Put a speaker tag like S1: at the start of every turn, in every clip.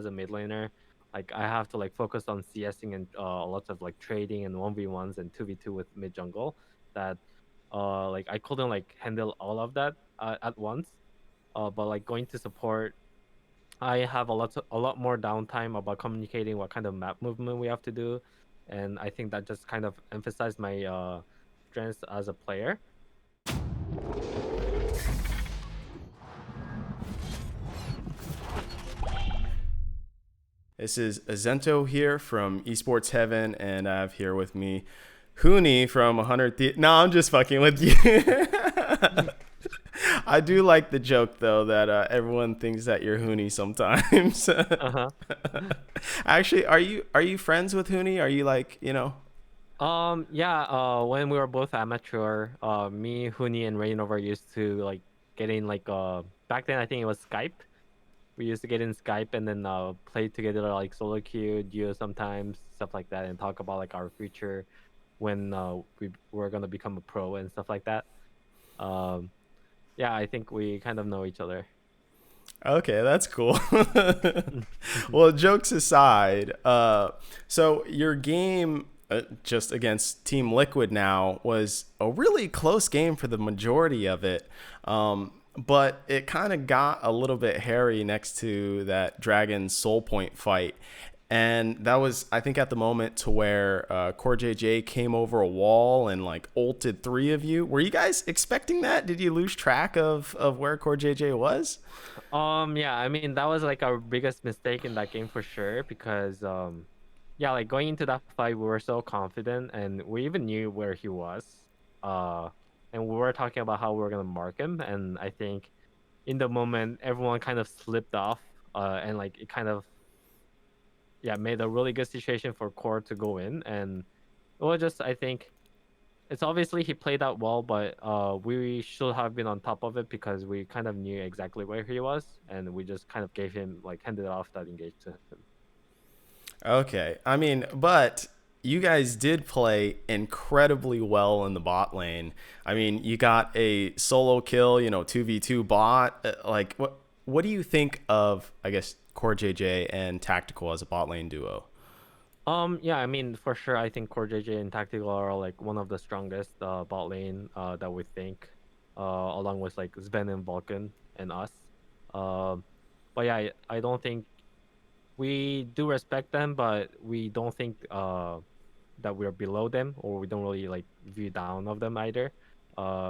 S1: as a mid laner, like I have to like focus on CSing and lots of like trading and 1v1s and 2v2 with mid jungle. That like I couldn't like handle all of that at once. But like going to support, I have a lot more downtime about communicating what kind of map movement we have to do, and I think that just kind of emphasized my strengths as a player.
S2: This is Azento here from Esports Heaven, and I have here with me Huni from 100. No, I'm just fucking with you. I do like the joke though that everyone thinks that you're Huni sometimes.
S1: Uh
S2: Actually, are you friends with Huni? Are you like
S1: Yeah, when we were both amateur, me, Huni, and Rainover used to like get in like back then I think it was Skype. We used to get in Skype and then play together like solo queue, duo sometimes, stuff like that, and talk about like our future when we were gonna become a pro and stuff like that. Um, yeah, I think we kind of know each other.
S2: Okay, that's cool. Well, jokes aside, so your game just against Team Liquid now was a really close game for the majority of it. But it kind of got a little bit hairy next to that Dragon Soul Point fight. And that was, I think, at the moment to where Core JJ came over a wall and like ulted three of you. Were you guys expecting that? Did you lose track of where Core JJ was?
S1: Yeah, I mean that was like our biggest mistake in that game for sure because yeah, like going into that fight we were so confident and we even knew where he was. Uh and we were talking about how we were gonna mark him, and I think in the moment everyone kind of slipped off and like it kind of yeah made a really good situation for Core to go in, and it was just I think it's obviously he played out well, but we should have been on top of it because we kind of knew exactly where he was, and we just kind of gave him like handed off that engage to him.
S2: Okay. I mean, but you guys did play incredibly well in the bot lane. I mean, you got a solo kill, 2v2 bot. Like what do you think of, I guess, Core JJ and Tactical as a bot lane duo?
S1: Yeah, I mean for sure I think Core JJ and Tactical are like one of the strongest bot lane that we think, along with like Sven and Vulcan and us. Um, but yeah, I don't think we do respect them, but we don't think that we're below them, or we don't really like view down of them either.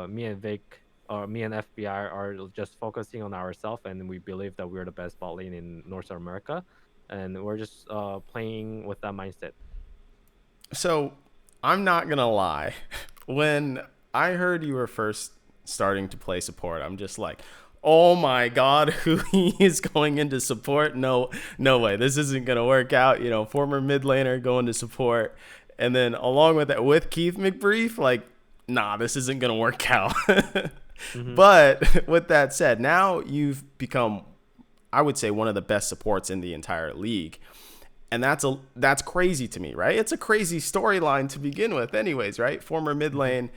S1: Me and Vic or me and FBI are just focusing on ourselves, and we believe that we're the best bot lane in North America, and we're just playing with that mindset.
S2: So, I'm not going to lie. When I heard you were first starting to play support, I'm just like, oh my god, who he is going into support? No, no way. This isn't gonna work out. Former mid laner going to support, and then along with that, with Keith McBrief, like, nah, this isn't gonna work out.
S1: Mm-hmm.
S2: But with that said, now you've become, I would say, one of the best supports in the entire league. And that's crazy to me, right? It's a crazy storyline to begin with, anyways, right? Former mid
S1: Mm-hmm.
S2: lane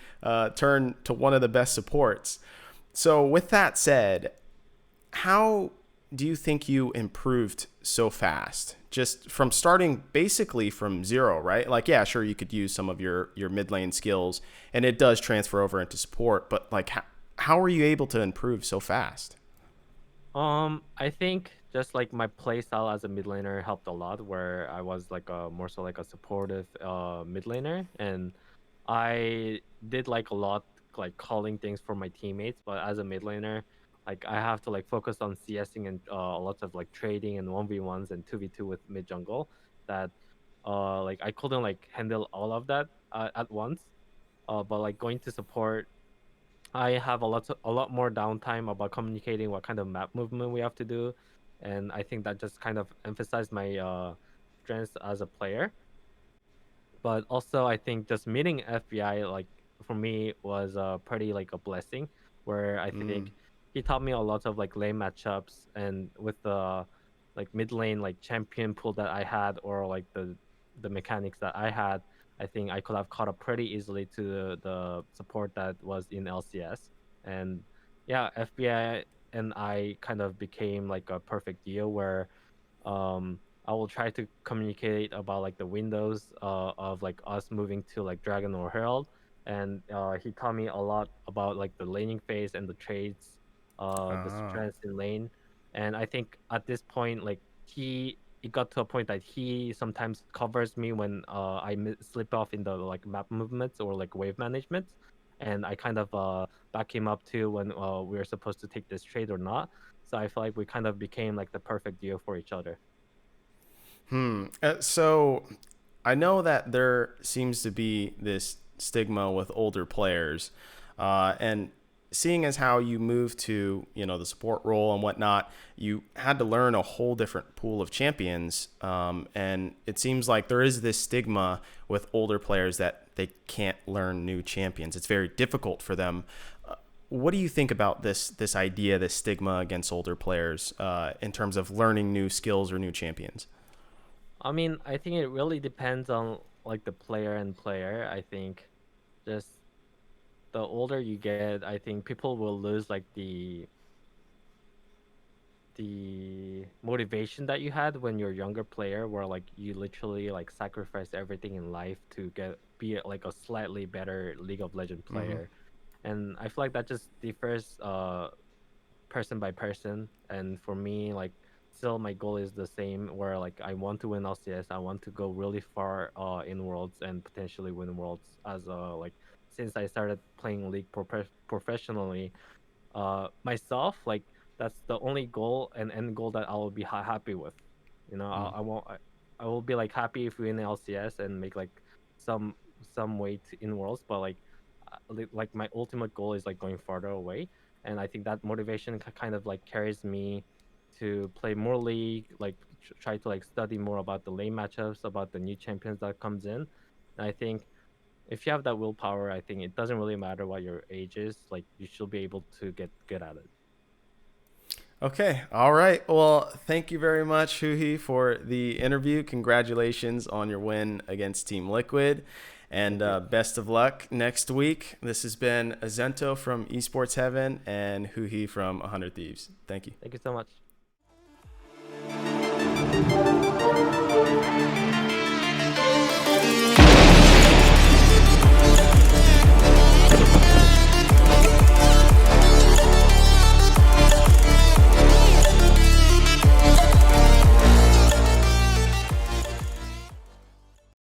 S2: turned to one of the best supports. So, with that said, how do you think you improved so fast? Just from starting basically from zero, right? Like, yeah, sure, you could use some of your mid lane skills, and it does transfer over into support. But like, how are you able to improve so fast?
S1: I think just like my play style as a mid laner helped a lot, where I was like a more so like a supportive mid laner, and I did like a lot like calling things for my teammates, but as a mid laner, like I have to like focus on CSing and lots of like trading and 1v1s and 2v2 with mid jungle. That like I couldn't like handle all of that at once. But like going to support, I have a lot more downtime about communicating what kind of map movement we have to do, and I think that just kind of emphasized my strengths as a player. But also I think just meeting FBI like for me was pretty like a blessing, where I
S2: Mm.
S1: think he taught me a lot of like lane matchups, and with the like mid lane like champion pool that I had, or like the mechanics that I had, I think I could have caught up pretty easily to the support that was in LCS. And yeah, FBI and I kind of became like a perfect deal where will try to communicate about like the windows of like us moving to like Dragon or Herald, and he taught me a lot about like the laning phase and the trades, the
S2: Ah.
S1: strengths in lane. And I think at this point, like it got to a point that he sometimes covers me when slip off in the like map movements or like wave management, and I kind of back him up too when we were supposed to take this trade or not. So I feel like we kind of became like the perfect duo for each other.
S2: So I know that there seems to be this stigma with older players, and seeing as how you moved to the support role and whatnot, you had to learn a whole different pool of champions, and it seems like there is this stigma with older players that they can't learn new champions. It's very difficult for them. What do you think about this idea, this stigma against older players in terms of learning new skills or new champions?
S1: I mean, I think it really depends on like the player and player. I think just the older you get, I think people will lose like the motivation that you had when you're a younger player, where like you literally like sacrifice everything in life to be like a slightly better League of Legend
S2: Mm-hmm.
S1: player. And I feel like that just differs person by person. And for me, like still my goal is the same, where like I want to win LCS. I want to go really far in worlds and potentially win worlds as like since I started playing League professionally myself. Like that's the only goal and end goal that I will be happy with. I won't. I will be like happy if we win LCS and make like some some weight in worlds, but like like my ultimate goal is like going farther away, and I think that motivation kind of like carries me to play more league, like try to like study more about the lane matchups, about the new champions that comes in. And I think if you have that willpower, I think it doesn't really matter what your age is. Like you should be able to get good at it.
S2: Okay. All right. Well, thank you very much, Huhi, for the interview. Congratulations on your win against Team Liquid. And
S1: Thank you.
S2: best of luck next week. This has been Azento from Esports Heaven and Huhi from 100 Thieves. Thank you.
S1: Thank you so much.